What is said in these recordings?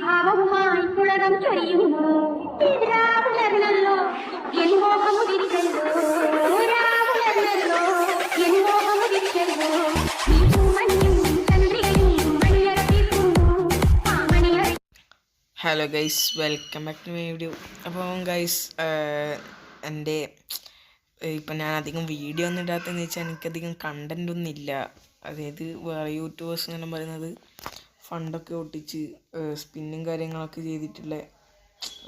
ഭാവവുമായി പുളകം ചൊരിയുന്നു രാവുണർന്നല്ലോ എൻ മോഹമുദിച്ചല്ലോ രാവുണർന്നല്ലോ എൻ മോഹമുദിച്ചല്ലോ hello guys, welcome back to my video. അപ്പം ഗൈസ്, എൻ്റെ ഇപ്പം ഞാൻ അധികം വീഡിയോ ഒന്നും ഇടാത്തതെന്ന് വെച്ചാൽ എനിക്കധികം കണ്ടൻ്റ് ഒന്നും ഇല്ല. അതായത് വേറെ യൂട്യൂബേഴ്സ് എന്നെല്ലാം പറയുന്നത് ഫണ്ടൊക്കെ ഒട്ടിച്ച് സ്പിന്നും കാര്യങ്ങളൊക്കെ ചെയ്തിട്ടുള്ള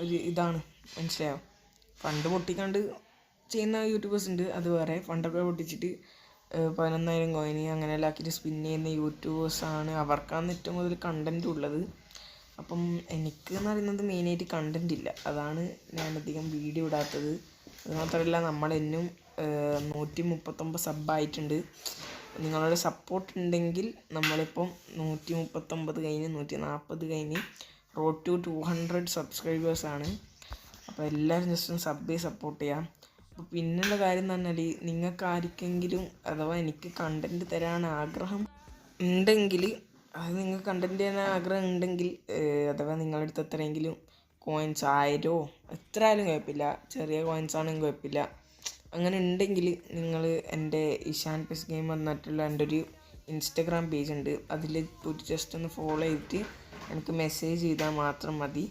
ഒരു ഇതാണ്, മനസ്സിലായോ? ഫണ്ട് പൊട്ടിക്കാണ്ട് ചെയ്യുന്ന യൂട്യൂബേഴ്സ് ഉണ്ട്, അത് വേറെ. ഫണ്ടൊക്കെ പൊട്ടിച്ചിട്ട് 11,000 കോയിന് അങ്ങനെയെല്ലാം ആക്കിയിട്ട് സ്പിൻ ചെയ്യുന്ന യൂട്യൂബേഴ്സാണ്, അവർക്കാണ് ഏറ്റവും കൂടുതൽ കണ്ടൻറ്റ് ഉള്ളത്. അപ്പം എനിക്കെന്ന് പറയുന്നത് മെയിനായിട്ട് കണ്ടൻ്റ് ഇല്ല, അതാണ് ഞാനധികം വീഡിയോ ഇടാത്തത്. അതുമാത്രമല്ല, നമ്മളെന്നും 139 സബ്ബായിട്ടുണ്ട്. നിങ്ങളുടെ സപ്പോർട്ട് ഉണ്ടെങ്കിൽ നമ്മളിപ്പം 139 കഴിഞ്ഞ് 140 കഴിഞ്ഞ് റോഡ് ടു 200 സബ്സ്ക്രൈബേഴ്സാണ്. അപ്പോൾ എല്ലാവരും ജസ്റ്റ് ഒന്ന് സപ്പോർട്ട് ചെയ്യാം. അപ്പോൾ പിന്നെയുള്ള കാര്യം എന്ന് പറഞ്ഞാൽ, നിങ്ങൾക്ക് ആർക്കെങ്കിലും അഥവാ എനിക്ക് കണ്ടൻറ്റ് തരാൻ ആഗ്രഹം ഉണ്ടെങ്കിൽ, അത് നിങ്ങൾക്ക് കണ്ടൻറ്റ് ചെയ്യാൻ ആഗ്രഹം ഉണ്ടെങ്കിൽ, അഥവാ നിങ്ങളുടെ അടുത്ത് എത്രയെങ്കിലും കോയിൻസ് 1000 എത്ര ആയാലും കുഴപ്പമില്ല, ചെറിയ കോയിൻസ് ആണെങ്കിലും കുഴപ്പമില്ല, അങ്ങനെ ഉണ്ടെങ്കിൽ നിങ്ങൾ എൻ്റെ ഇഷാൻ പെസ് ഗെയിം വന്നിട്ടുള്ള എൻ്റെ ഒരു ഇൻസ്റ്റഗ്രാം പേജ് ഉണ്ട്, അതിൽ പോയിട്ട് ജസ്റ്റ് ഒന്ന് ഫോളോ ചെയ്തിട്ട് എനിക്ക് മെസ്സേജ് ചെയ്താൽ മാത്രം മതി.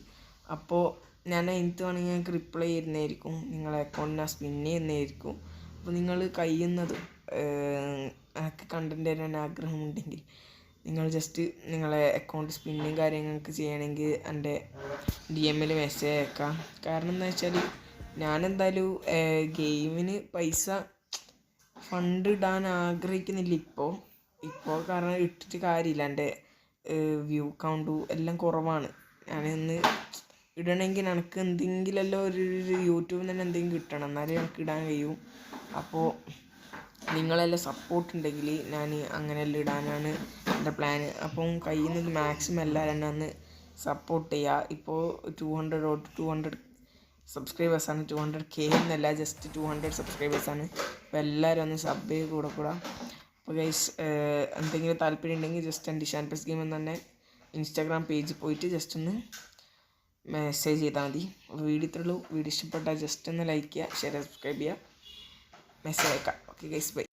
അപ്പോൾ ഞാൻ അതിനകത്ത് വേണമെങ്കിൽ ഞങ്ങൾക്ക് റിപ്ലൈ ചെയ്യുന്നതായിരിക്കും, നിങ്ങളെ അക്കൗണ്ടിന് സ്പിൻ ചെയ്യുന്നതായിരിക്കും. അപ്പോൾ നിങ്ങൾ കഴിയുന്നതും എനിക്ക് കണ്ടൻറ്റ് തരാൻ ആഗ്രഹമുണ്ടെങ്കിൽ നിങ്ങൾ ജസ്റ്റ് നിങ്ങളെ അക്കൗണ്ട് സ്പിന്നും കാര്യങ്ങൾക്ക് ചെയ്യണമെങ്കിൽ എൻ്റെ DM-ൽ മെസ്സേജ് അയക്കാം. കാരണം എന്താ വെച്ചാൽ, ഞാനെന്തായാലും ഗെയിമിന് പൈസ ഫണ്ട് ഇടാൻ ആഗ്രഹിക്കുന്നില്ല ഇപ്പോൾ കാരണം ഇട്ടിട്ട് കാര്യമില്ല. എൻ്റെ വ്യൂ കൗണ്ടും എല്ലാം കുറവാണ്. ഞാനൊന്ന് ഇടണമെങ്കിൽ എനിക്ക് എന്തെങ്കിലുമല്ലോ ഒരു യൂട്യൂബിൽ തന്നെ എന്തെങ്കിലും കിട്ടണം, എന്നാലേ എനിക്ക് ഇടാൻ കഴിയും. അപ്പോൾ നിങ്ങളെല്ലാം സപ്പോർട്ട് ഉണ്ടെങ്കിൽ ഞാൻ അങ്ങനെയെല്ലാം ഇടാനാണ് എൻ്റെ പ്ലാന്. അപ്പം കഴിയുന്നത് മാക്സിമം എല്ലാവരും ഒന്ന് സപ്പോർട്ട് ചെയ്യുക. ഇപ്പോൾ 200 സബ്സ്ക്രൈബേഴ്സാണ്, 200K എന്നല്ല, ജസ്റ്റ് 200 സബ്സ്ക്രൈബേഴ്സാണ്. അപ്പോൾ എല്ലാവരും ഒന്ന് സബ് ചെയ്ത് കൂടെ. അപ്പോൾ ഗൈസ്, എന്തെങ്കിലും താല്പര്യം ഉണ്ടെങ്കിൽ ജസ്റ്റ് എൻ്റെ ഇഷാൻ പെസ് ഗെയിം എന്ന് തന്നെ ഇൻസ്റ്റാഗ്രാം പേജിൽ പോയിട്ട് ജസ്റ്റ് ഒന്ന് മെസ്സേജ് ചെയ്താൽ മതി. അപ്പോൾ വീഡിയോ ഇത്രയുള്ളൂ. വീഡിയോ ഇഷ്ടപ്പെട്ടാൽ ജസ്റ്റ് ഒന്ന് ലൈക്ക് ചെയ്യുക, ഷെയർ, സബ്സ്ക്രൈബ് ചെയ്യുക, മെസ്സേജ് അയക്കാം. Okay guys, by.